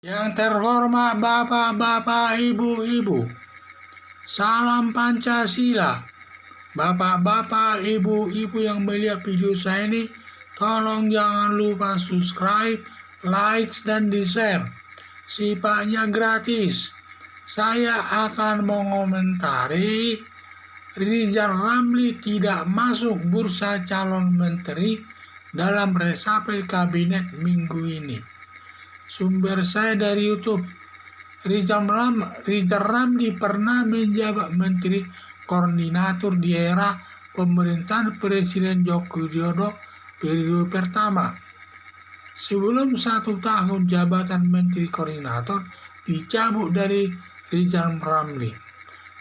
Yang terhormat Bapak-Bapak, Ibu-Ibu, salam Pancasila. Bapak-Bapak, Ibu-Ibu yang melihat video saya ini, tolong jangan lupa subscribe, like, dan di-share. Sifatnya gratis. Saya akan mengomentari Rizal Ramli tidak masuk bursa calon menteri dalam resapel kabinet minggu ini. Sumber saya dari YouTube. Rizal Ramli pernah menjabat Menteri Koordinator di era pemerintahan Presiden Joko Widodo periode pertama. Sebelum 1 tahun jabatan Menteri Koordinator dicabut dari Rizal Ramli.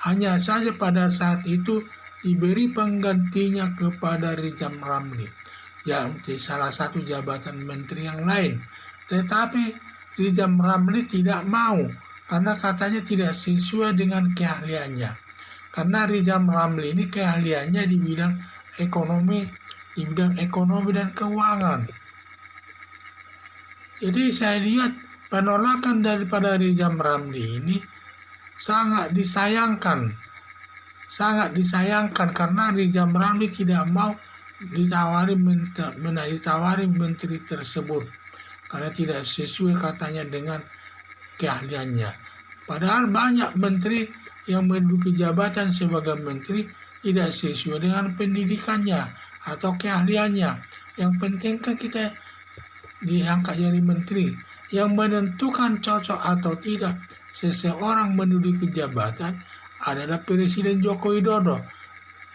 Hanya saja pada saat itu diberi penggantinya kepada Rizal Ramli, yaitu salah satu jabatan menteri yang lain. Tetapi Rizal Ramli tidak mau karena katanya tidak sesuai dengan keahliannya. Karena Rizal Ramli ini keahliannya di bidang ekonomi dan keuangan. Jadi saya lihat penolakan daripada Rizal Ramli ini sangat disayangkan karena Rizal Ramli tidak mau ditawari menteri tersebut karena tidak sesuai katanya dengan keahliannya. Padahal banyak menteri yang menduduki jabatan sebagai menteri tidak sesuai dengan pendidikannya atau keahliannya. Yang penting kan kita diangkat jadi menteri. Yang menentukan cocok atau tidak seseorang menduduki jabatan adalah Presiden Joko Widodo.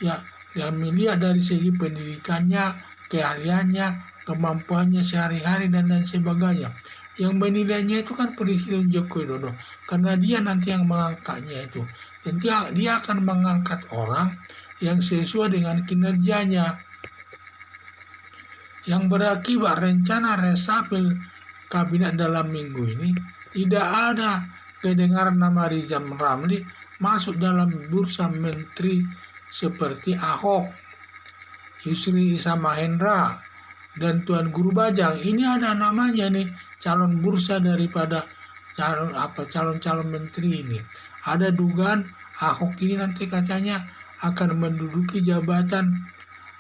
Ya, yang melihat dari segi pendidikannya, keahliannya, kemampuannya sehari-hari dan sebagainya. Yang menilainya itu kan Presiden Joko Widodo, karena dia nanti yang mengangkatnya itu. Dan dia akan mengangkat orang yang sesuai dengan kinerjanya. Yang berakibat rencana resapel kabinet dalam minggu ini tidak ada kedengaran nama Rizal Ramli masuk dalam bursa menteri seperti Ahok, Yusril Iza Mahendra, dan Tuan Guru Bajang. Ini ada namanya nih calon bursa daripada calon menteri ini. Ada dugaan Ahok ini nanti katanya akan menduduki jabatan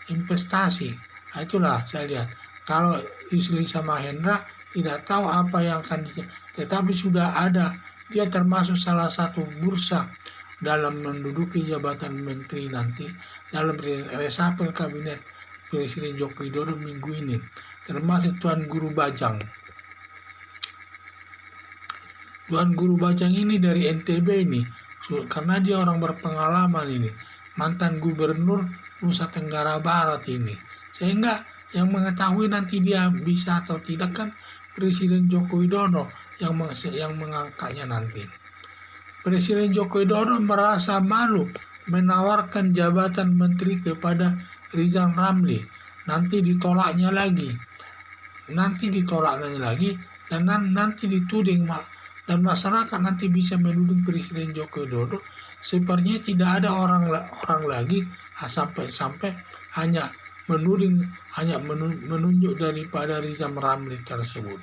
investasi. Nah, itulah saya lihat. Kalau Yusril Iza Mahendra tidak tahu apa yang akan tetapi sudah ada, dia termasuk salah satu bursa dalam menduduki jabatan menteri nanti dalam resapel kabinet Presiden Joko Widodo minggu ini, termasuk Tuan Guru Bajang. Tuan Guru Bajang ini dari NTB ini, karena dia orang berpengalaman ini, mantan gubernur Nusa Tenggara Barat ini, sehingga yang mengetahui nanti dia bisa atau tidak kan Presiden Joko Widodo yang mengangkatnya nanti. Presiden Joko Widodo merasa malu menawarkan jabatan menteri kepada Rizal Ramli. Nanti ditolaknya lagi, dan nanti dituding dan masyarakat nanti bisa menuduh Presiden Joko Widodo sepertinya tidak ada orang lagi sampai hanya menunjuk daripada Rizal Ramli tersebut.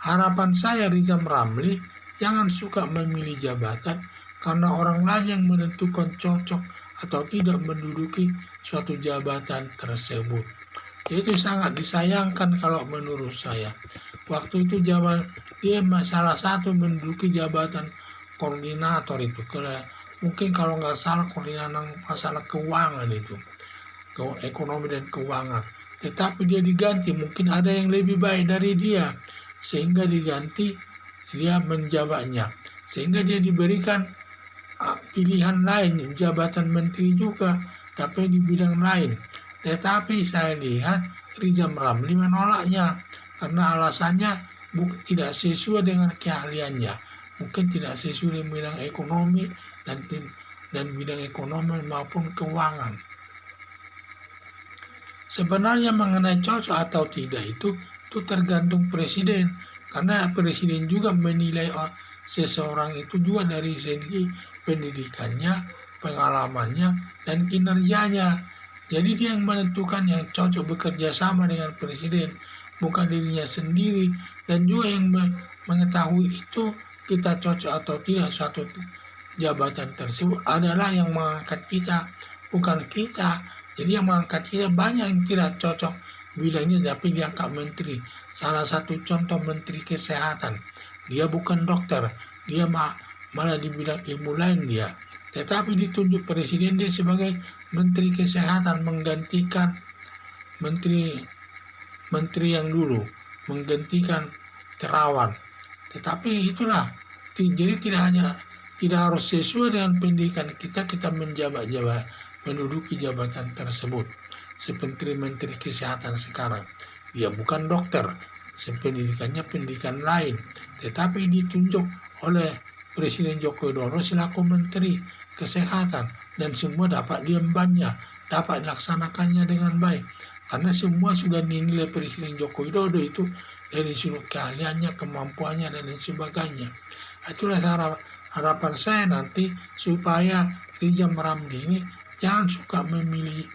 Harapan saya Rizal Ramli jangan suka memilih jabatan karena orang lain yang menentukan cocok atau tidak menduduki suatu jabatan tersebut. Itu sangat disayangkan kalau menurut saya. Waktu itu dia salah satu menduduki jabatan koordinator itu. Mungkin kalau nggak salah koordinator masalah keuangan itu. Ekonomi dan keuangan. Tetapi dia diganti, mungkin ada yang lebih baik dari dia. Sehingga diganti, dia menjabatnya. Sehingga dia diberikan pilihan lain, jabatan menteri juga, tapi di bidang lain. Tetapi saya lihat Rizal Ramli menolaknya karena alasannya tidak sesuai dengan keahliannya. Mungkin tidak sesuai dengan bidang ekonomi dan bidang ekonomi maupun keuangan. Sebenarnya mengenai cocok atau tidak itu tergantung presiden, karena presiden juga menilai seseorang itu juga dari segi pendidikannya, pengalamannya, dan kinerjanya. Jadi dia yang menentukan yang cocok bekerja sama dengan presiden, bukan dirinya sendiri, dan juga yang mengetahui itu kita cocok atau tidak suatu jabatan tersebut adalah yang mengangkat kita, bukan kita. Jadi yang mengangkat kita banyak yang tidak cocok bidangnya tapi diangkat menteri. Salah satu contoh menteri kesehatan, dia bukan dokter, dia malah di bidang ilmu lain dia. Tetapi ditunjuk presiden dia sebagai menteri kesehatan menggantikan menteri yang dulu, menggantikan Terawan. Tetapi itulah, jadi tidak harus sesuai dengan pendidikan kita menduduki jabatan tersebut. Seperti menteri kesehatan sekarang, dia bukan dokter, pendidikannya pendidikan lain, tetapi ditunjuk oleh Presiden Joko Widodo selaku menteri kesehatan dan semua dapat diembannya, dapat dilaksanakannya dengan baik. Karena semua sudah dinilai Presiden Joko Widodo itu dari sudut keahliannya, kemampuannya, dan lain sebagainya. Itulah harapan saya nanti supaya Rizal Ramli ini jangan suka memilih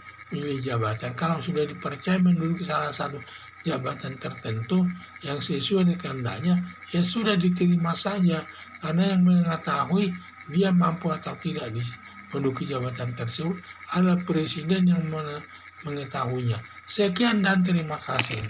jabatan. Kalau sudah dipercaya menduduki salah satu jabatan tertentu yang sesuai dengan kehendaknya, ya sudah diterima saja. Karena yang mengetahui dia mampu atau tidak menduduki jabatan tersebut adalah presiden yang mengetahuinya. Sekian dan terima kasih.